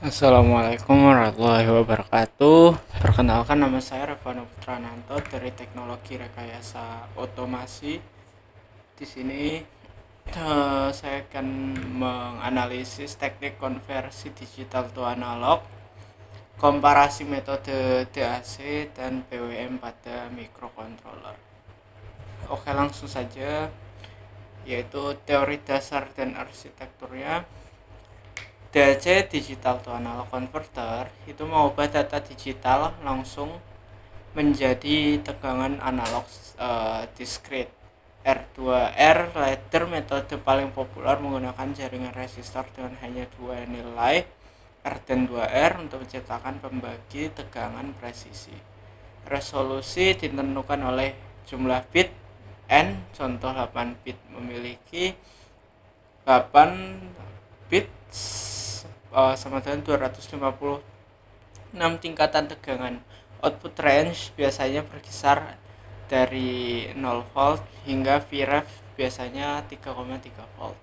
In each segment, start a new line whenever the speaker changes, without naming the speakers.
Assalamualaikum warahmatullahi wabarakatuh. Perkenalkan, nama saya Revano Putrananto dari Teknologi Rekayasa Otomasi. Di sini saya akan menganalisis teknik konversi digital to analog, komparasi metode DAC dan PWM pada microcontroller. Oke, langsung saja, yaitu teori dasar dan arsitekturnya. DAC Digital to Analog Converter itu mengubah data digital langsung menjadi tegangan analog discrete. R2R ladder metode paling populer menggunakan jaringan resistor dengan hanya dua nilai R dan 2R untuk menciptakan pembagi tegangan presisi. Resolusi ditentukan oleh jumlah bit N, contoh 8 bit memiliki 8 bit sama dengan 256 tingkatan tegangan. Output range biasanya berkisar dari 0 volt hingga Vref biasanya 3,3 volt.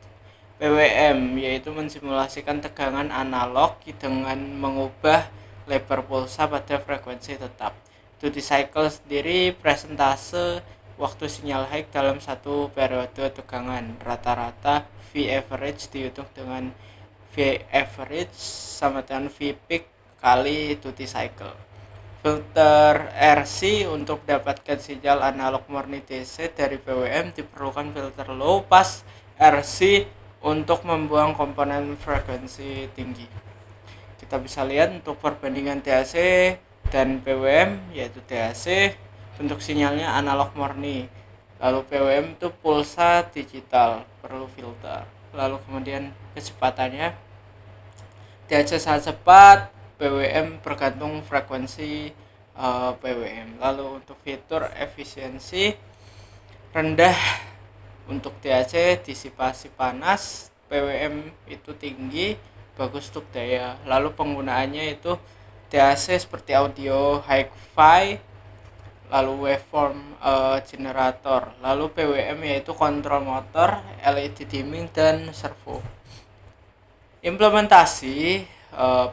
PWM yaitu mensimulasikan tegangan analog dengan mengubah lebar pulsa pada frekuensi tetap. Duty cycle sendiri presentase waktu sinyal high dalam satu periode tegangan. Rata-rata V average dihitung dengan V average sama dengan V peak kali duty cycle. Filter RC untuk mendapatkan sinyal analog murni DC dari PWM diperlukan filter low pass RC untuk membuang komponen frekuensi tinggi. Kita bisa lihat untuk perbandingan DAC dan PWM, yaitu DAC bentuk sinyalnya analog murni, lalu PWM itu pulsa digital, perlu filter. Lalu kemudian kecepatannya, DAC sangat cepat, PWM bergantung frekuensi PWM. Lalu untuk fitur efisiensi rendah untuk DAC, disipasi panas, PWM itu tinggi, bagus untuk daya. Lalu penggunaannya itu DAC seperti audio hi-fi, lalu waveform generator, lalu PWM yaitu kontrol motor, LED dimming dan servo. Implementasi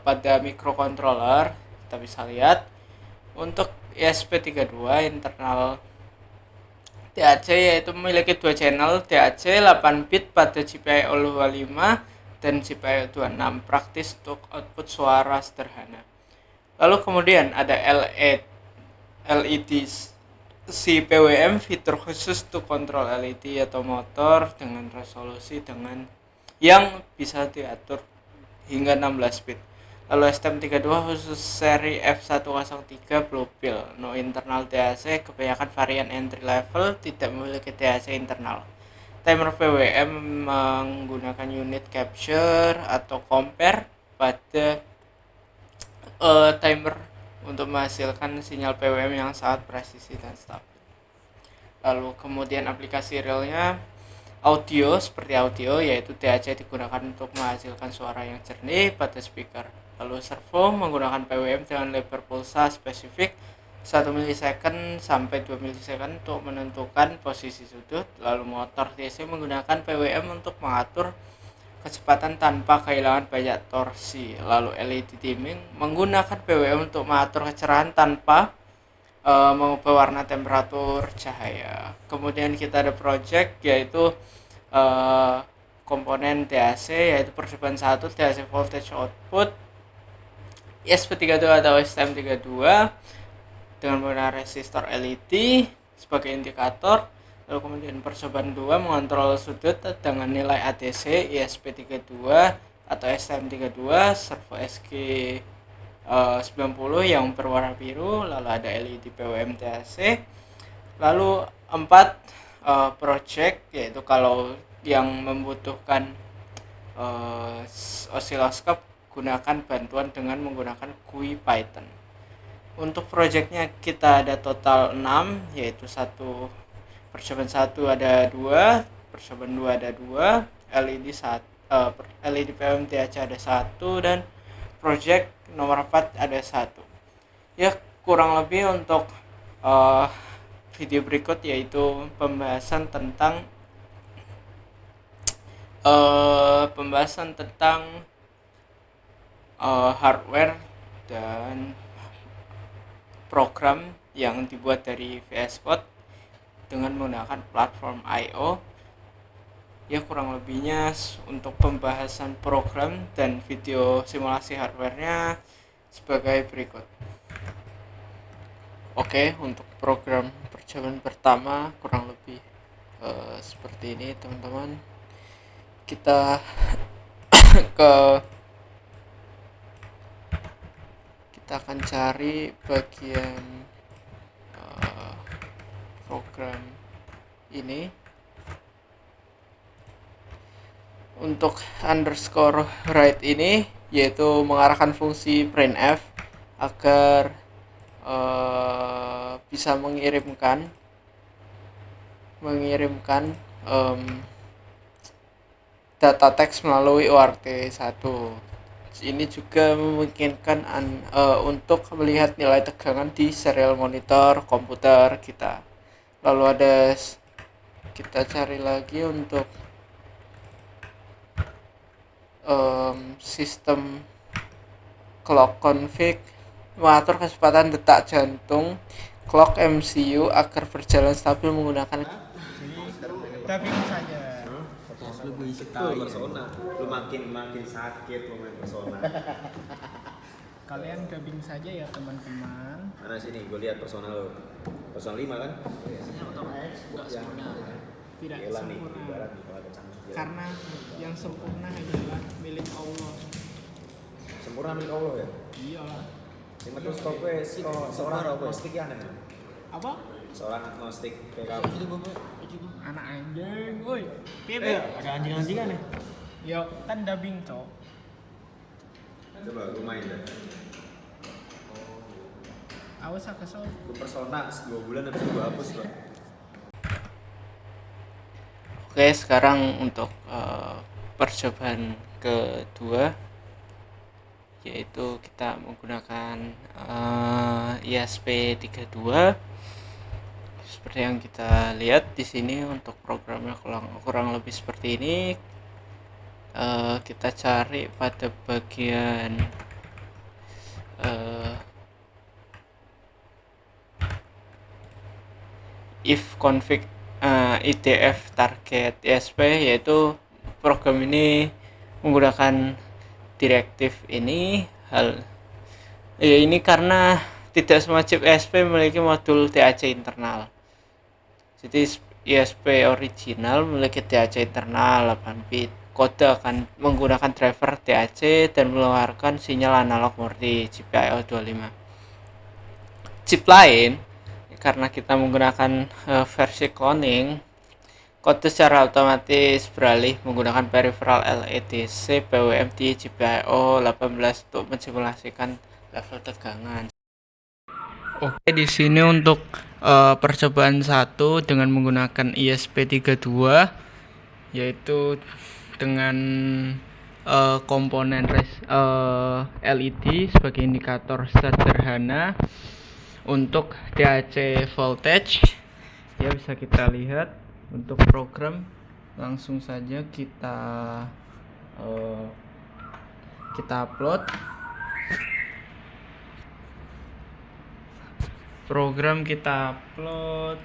pada microcontroller kita bisa lihat untuk ESP32 internal DAC yaitu memiliki dua channel, DAC 8 bit pada GPIO 25 dan GPIO 26, praktis untuk output suara sederhana. Lalu kemudian ada LED si PWM, fitur khusus untuk kontrol LED atau motor dengan resolusi yang bisa diatur hingga 16 bit. Lalu STM32 khusus seri F103 Blue Pill, no internal DAC, kebanyakan varian entry level tidak memiliki DAC internal. Timer PWM menggunakan unit capture atau compare pada timer untuk menghasilkan sinyal PWM yang sangat presisi dan stabil. Lalu kemudian aplikasi realnya audio, seperti audio yaitu DAC digunakan untuk menghasilkan suara yang jernih pada speaker. Lalu servo menggunakan PWM dengan lebar pulsa spesifik 1 milisecond sampai 2 milisecond untuk menentukan posisi sudut. Lalu motor DC menggunakan PWM untuk mengatur kecepatan tanpa kehilangan banyak torsi. Lalu LED dimming menggunakan PWM untuk mengatur kecerahan tanpa mengubah warna, temperatur, cahaya. Kemudian kita ada project yaitu komponen DAC yaitu percobaan 1 DAC voltage output ESP32 atau STM32 dengan menggunakan resistor LED sebagai indikator. Lalu kemudian percobaan 2 mengontrol sudut dengan nilai ADC ESP32 atau STM32 servo SG 90 yang berwarna biru. Lalu ada LED PWM DAC. Lalu 4 project yaitu kalau yang membutuhkan osiloskop gunakan bantuan dengan menggunakan GUI Python. Untuk projectnya kita ada total 6, yaitu percobaan 1 ada 2, percobaan 2 ada 2, LED PWM DAC ada 1, dan project nomor 4 ada 1. Ya, kurang lebih untuk video berikut yaitu pembahasan tentang hardware dan program yang dibuat dari VS Code dengan menggunakan platform I/O. Ya, kurang lebihnya untuk pembahasan program dan video simulasi hardwarenya sebagai berikut. Oke, untuk program percobaan pertama kurang lebih seperti ini teman-teman. Kita kita akan cari bagian program ini. Untuk underscore write ini yaitu mengarahkan fungsi printf agar bisa mengirimkan data teks melalui UART1. Ini juga memungkinkan untuk melihat nilai tegangan di serial monitor komputer kita. Lalu kita cari lagi untuk sistem clock config, mengatur kecepatan detak jantung clock MCU agar berjalan stabil menggunakan
dubbing saja.
Lu persona, lu makin sakit lu main persona.
Kalian dubbing saja ya teman-teman.
Mana sini, gue lihat persona lu. Persona 5 kan?
Tidak
Gila nih,
sempurna.
ibarat nih kalau kecantik.
Karena yang sempurna adalah milik Allah.
Sempurna milik Allah ya?
Iyalah.
Cuma terus kok gue seorang agnostik ya aneh.
Apa?
Seorang agnostik kayak kamu.
Anak anjing, woi.
Ada anjing-anjingan ya?
Yo, kan dubbing toh.
Coba gue main deh.
Awas kesel.
Gue persona 2 bulan habis gue hapus loh.
Oke, sekarang untuk percobaan kedua yaitu kita menggunakan ISP32. Seperti yang kita lihat di sini untuk programnya kurang lebih seperti ini. Kita cari pada bagian if config IDF target ISP, yaitu program ini menggunakan direktif ini. Ini karena tidak semua chip ISP memiliki modul DAC internal. Jadi ISP original memiliki DAC internal 8 bit. Kode akan menggunakan driver DAC dan mengeluarkan sinyal analog murni GPIO 25. Chip lain, karena kita menggunakan versi cloning, kode secara otomatis beralih menggunakan peripheral LEDC PWM di GPIO 18 untuk mensimulasikan level tegangan. Oke, di sini untuk percobaan 1 dengan menggunakan ISP32 yaitu dengan komponen LED sebagai indikator sederhana. Untuk DAC voltage ya bisa kita lihat. Untuk program langsung saja kita upload program, kita upload.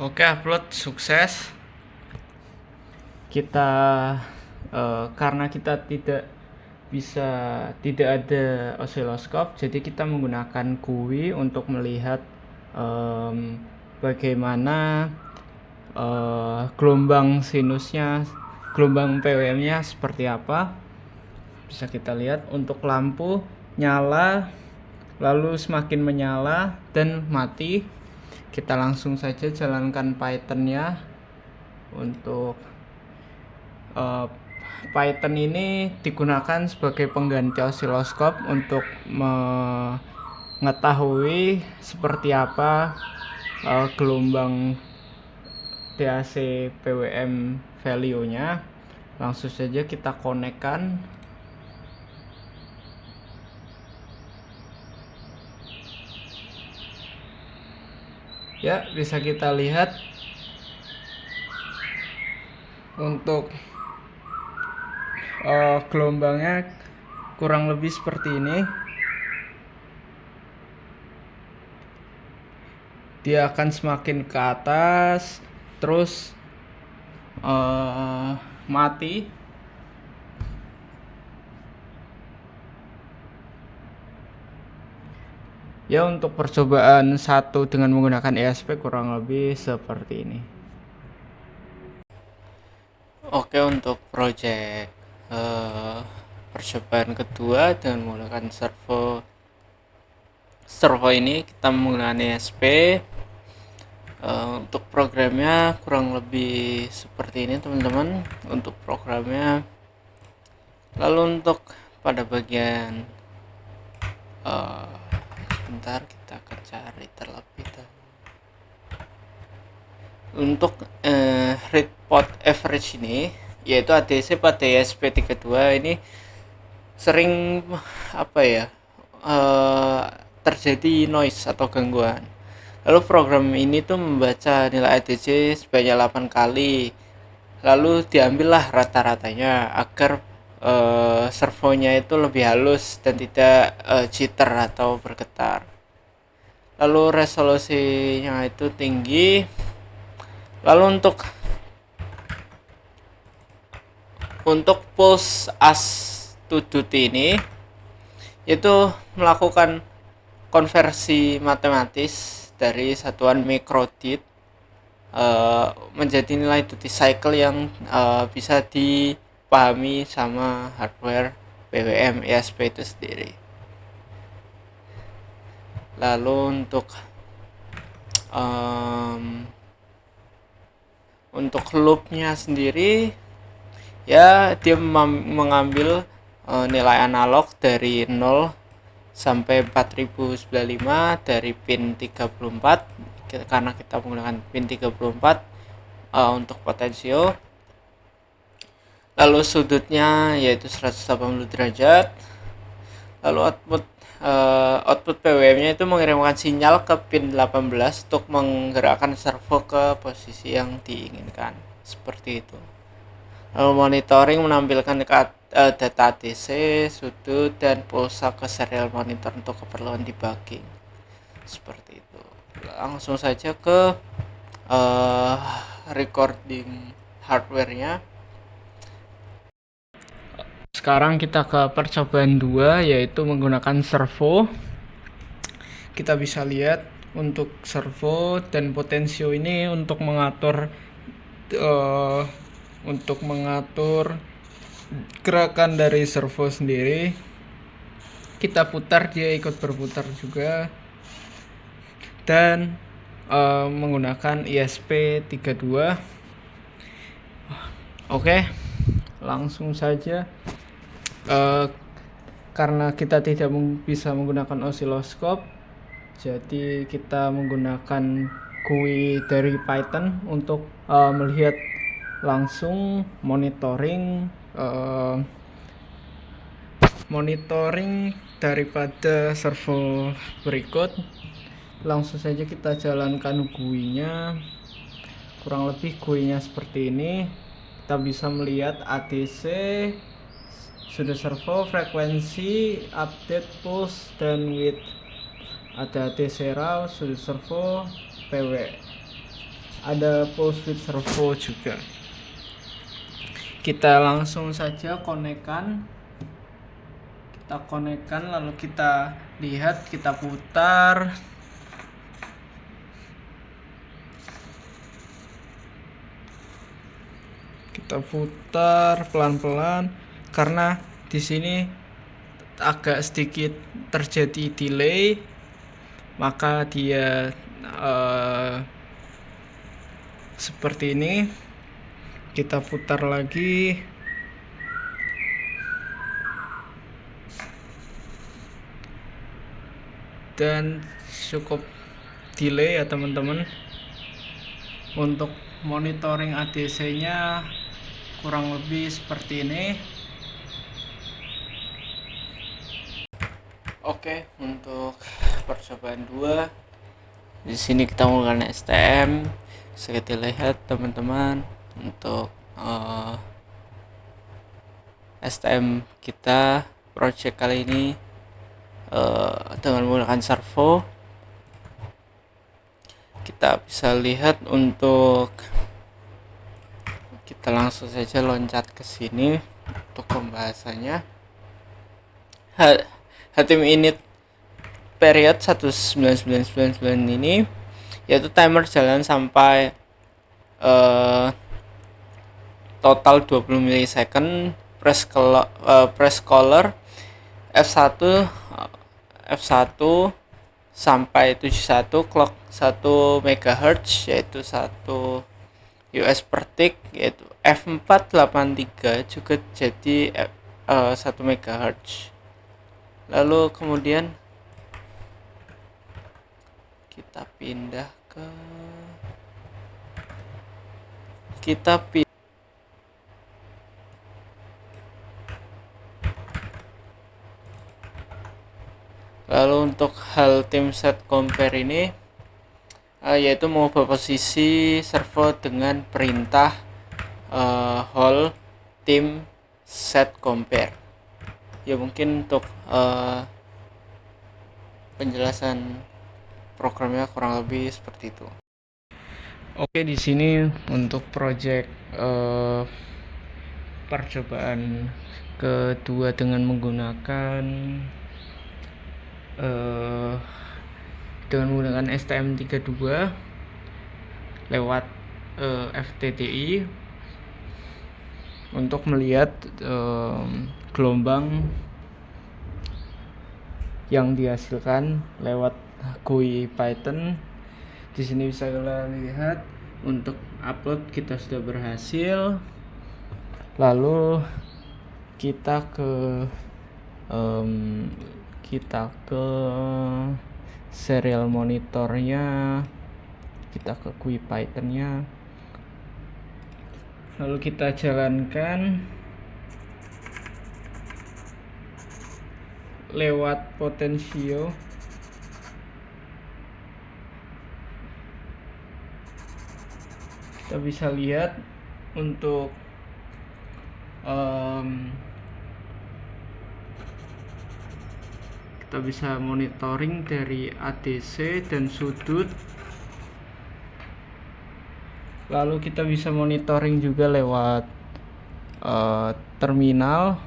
Oke, upload sukses. Kita karena kita tidak ada osiloskop, jadi kita menggunakan GUI untuk melihat bagaimana gelombang sinusnya, gelombang PWM-nya seperti apa. Bisa kita lihat untuk lampu nyala, lalu semakin menyala dan mati. Kita langsung saja jalankan Python-nya. Untuk Python ini digunakan sebagai pengganti osiloskop untuk mengetahui seperti apa gelombang DAC PWM value-nya. Langsung saja kita konekkan. Ya, bisa kita lihat untuk gelombangnya kurang lebih seperti ini. Dia akan semakin ke atas, terus mati. Ya, untuk percobaan 1 dengan menggunakan ESP kurang lebih seperti ini. Oke, untuk project percobaan kedua dengan menggunakan servo ini kita menggunakan ESP. Untuk programnya kurang lebih seperti ini teman-teman untuk programnya. Lalu untuk pada bagian sebentar, kita akan cari terlebih dahulu. Untuk read pot average ini, yaitu ADC pada ESP32 ini sering terjadi noise atau gangguan. Lalu program ini tuh membaca nilai ADC sebanyak 8 kali. Lalu diambillah rata-ratanya agar servonya itu lebih halus dan tidak jitter atau bergetar. Lalu resolusinya itu tinggi. Lalu untuk pulse as to duty ini yaitu melakukan konversi matematis dari satuan microdit menjadi nilai duty cycle yang bisa dipahami sama hardware PWM ESP itu sendiri. Lalu untuk loopnya sendiri, ya dia mengambil nilai analog dari 0 sampai 4095 dari pin 34 karena kita menggunakan pin 34 untuk potensio. Lalu sudutnya yaitu 180 derajat. Lalu output PWM-nya itu mengirimkan sinyal ke pin 18 untuk menggerakkan servo ke posisi yang diinginkan. Seperti itu. Lalu monitoring menampilkan data ADC, sudut, dan pulsa ke serial monitor untuk keperluan debugging. Seperti itu. Langsung saja ke recording hardware-nya. Sekarang kita ke percobaan 2, yaitu menggunakan servo. Kita bisa lihat untuk servo dan potensio ini untuk mengatur gerakan dari servo sendiri. Kita putar, dia ikut berputar juga. Dan menggunakan ESP32. Oke, langsung saja. Karena kita tidak bisa menggunakan osiloskop, jadi kita menggunakan GUI dari Python untuk melihat langsung monitoring daripada servo berikut. Langsung saja kita jalankan GUI-nya. Kurang lebih GUI-nya seperti ini. Kita bisa melihat ADC, sudut servo, frekuensi, update, pulse, dan width. Ada ADC raw, sudut servo, PW. Ada pulse width servo juga. Kita langsung saja konekkan. Lalu kita lihat, kita putar.
Kita putar pelan-pelan karena di sini agak sedikit terjadi delay, maka dia seperti ini. Kita putar lagi. Dan cukup delay ya teman-teman. Untuk monitoring ADC nya kurang lebih seperti ini.
Oke, untuk percobaan 2 di sini kita menggunakan STM. Bisa kita lihat teman-teman, untuk STM kita project kali ini dengan menggunakan servo. Kita bisa lihat, untuk kita langsung saja loncat ke sini untuk pembahasannya. HTM init period 19999 ini yaitu timer jalan sampai total 20 milisecond. Press caller F1 sampai 71, clock 1 MHz yaitu 1 US per tick, yaitu F483 juga jadi 1 MHz. Lalu kemudian kita pindah ke lalu untuk hal tim set compare ini yaitu mengubah posisi servo dengan perintah hold tim set compare. Ya mungkin untuk penjelasan programnya kurang lebih seperti itu.
Oke, di sini untuk project percobaan kedua dengan menggunakan STM32 lewat FTDI untuk melihat gelombang yang dihasilkan lewat GUI Python. Di sini bisa kita lihat untuk upload kita sudah berhasil. Lalu kita ke serial monitornya, kita ke GUI Pythonnya, lalu kita jalankan lewat Potensio. Kita bisa lihat untuk kita bisa monitoring dari ADC dan sudut. Lalu kita bisa monitoring juga lewat terminal.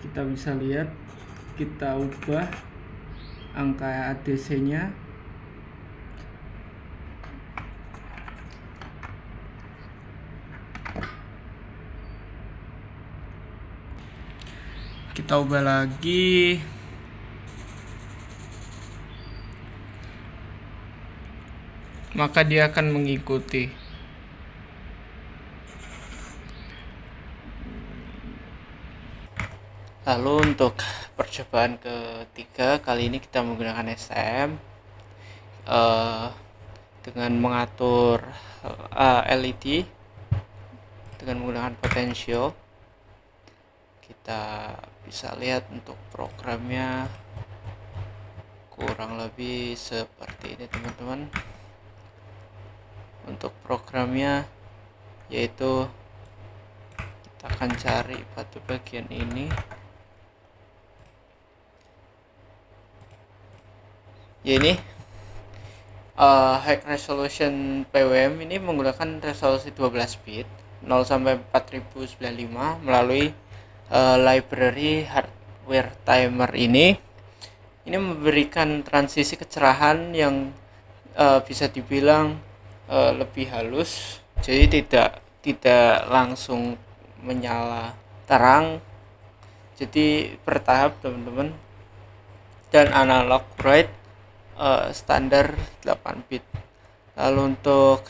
Kita bisa lihat, kita ubah angka ADC nya. Kita ubah lagi. Maka dia akan mengikuti.
Lalu untuk percobaan ketiga kali ini kita menggunakan STM dengan mengatur LED dengan menggunakan Potensio. Kita bisa lihat untuk programnya kurang lebih seperti ini teman-teman. Untuk programnya yaitu kita akan cari pada bagian ini. Ya ini high resolution PWM ini menggunakan resolusi 12 bit 0 sampai 4095 melalui library hardware timer ini memberikan transisi kecerahan yang bisa dibilang lebih halus, jadi tidak langsung menyala terang, jadi bertahap teman-teman, dan analog write standar 8 bit. Lalu untuk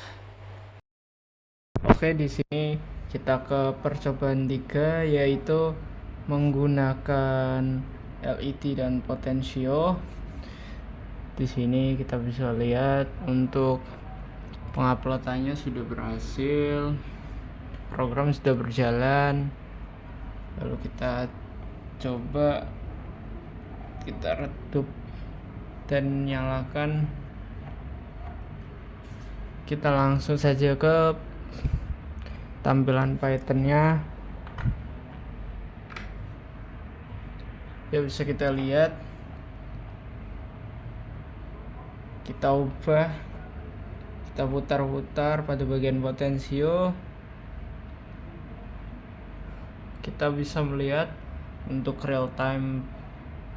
Oke, di sini kita ke percobaan 3, yaitu menggunakan LED dan potensio. Di sini kita bisa lihat untuk penguploadannya sudah berhasil, program sudah berjalan. Lalu kita coba, kita redup dan nyalakan. Kita langsung saja ke tampilan Python-nya. Ya, bisa kita lihat, kita ubah, kita putar-putar pada bagian potensio. Kita bisa melihat untuk real time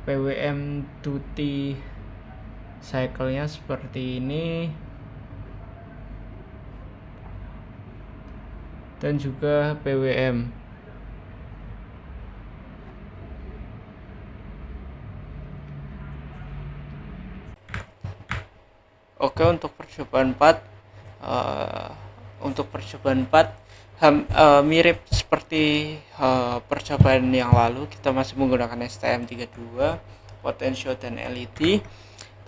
PWM duty cycle-nya seperti ini, dan juga PWM. Oke, untuk percobaan 4 mirip seperti percobaan yang lalu. Kita masih menggunakan STM32, potensio dan LED,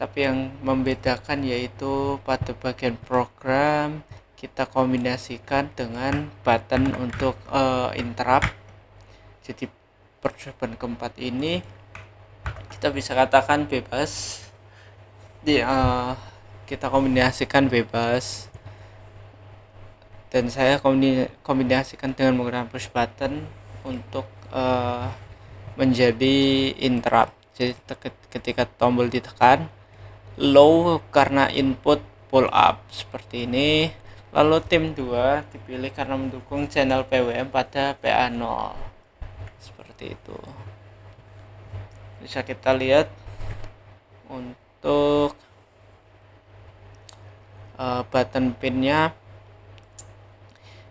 tapi yang membedakan yaitu pada bagian program kita kombinasikan dengan button untuk interrupt. Jadi percobaan keempat ini kita bisa katakan bebas, kita kombinasikan bebas, dan saya kombinasikan dengan menggunakan push button untuk menjadi interrupt. Jadi ketika tombol ditekan, low karena input pull up seperti ini, lalu tim 2 dipilih karena mendukung channel PWM pada PA0 seperti itu. Bisa kita lihat untuk button pinnya,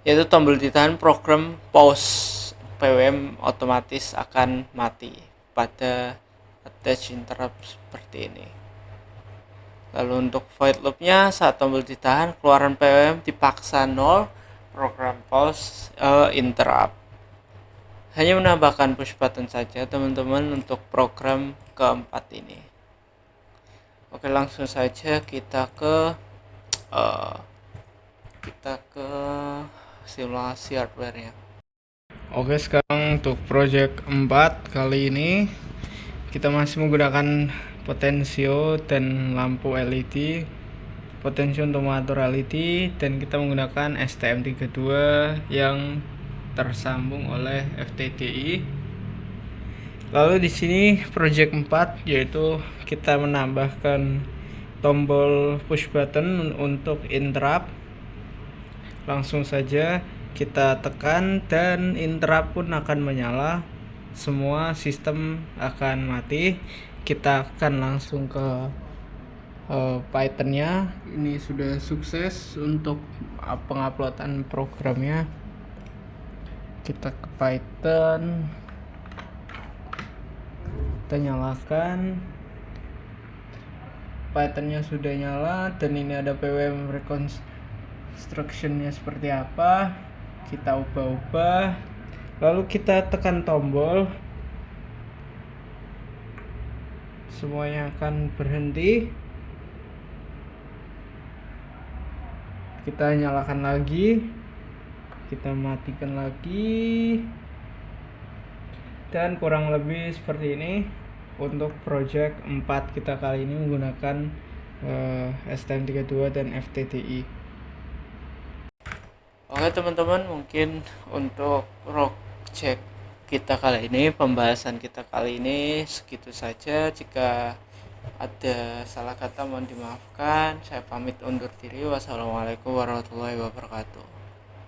yaitu tombol ditahan, program pause, PWM otomatis akan mati pada attach interrupt seperti ini. Lalu untuk void loopnya, saat tombol ditahan, keluaran PWM dipaksa 0, program pause, interrupt. Hanya menambahkan push button saja teman-teman untuk program keempat ini. Oke, langsung saja kita ke simulasi hardware-nya. Oke, sekarang untuk project 4 kali ini kita masih menggunakan potensio dan lampu LED. Potensio untuk mengatur LED, dan kita menggunakan STM32 yang tersambung oleh FTDI. Lalu di sini project 4 yaitu kita menambahkan tombol push button untuk interrupt. Langsung saja kita tekan dan interrupt pun akan menyala, semua sistem akan mati. Kita akan langsung ke Python-nya. Ini sudah sukses untuk penguploadan programnya. Kita ke Python, kita nyalakan. Python-nya sudah nyala, dan ini ada PWM reconstruction-nya seperti apa. Kita ubah-ubah, lalu kita tekan tombol, semuanya akan berhenti. Kita nyalakan lagi, kita matikan lagi, dan kurang lebih seperti ini untuk project 4 kita kali ini menggunakan STM32 dan FTDI. Oke teman-teman, mungkin untuk project kita kali ini, pembahasan kita kali ini segitu saja. Jika ada salah kata mohon dimaafkan. Saya pamit undur diri. Wassalamualaikum warahmatullahi wabarakatuh.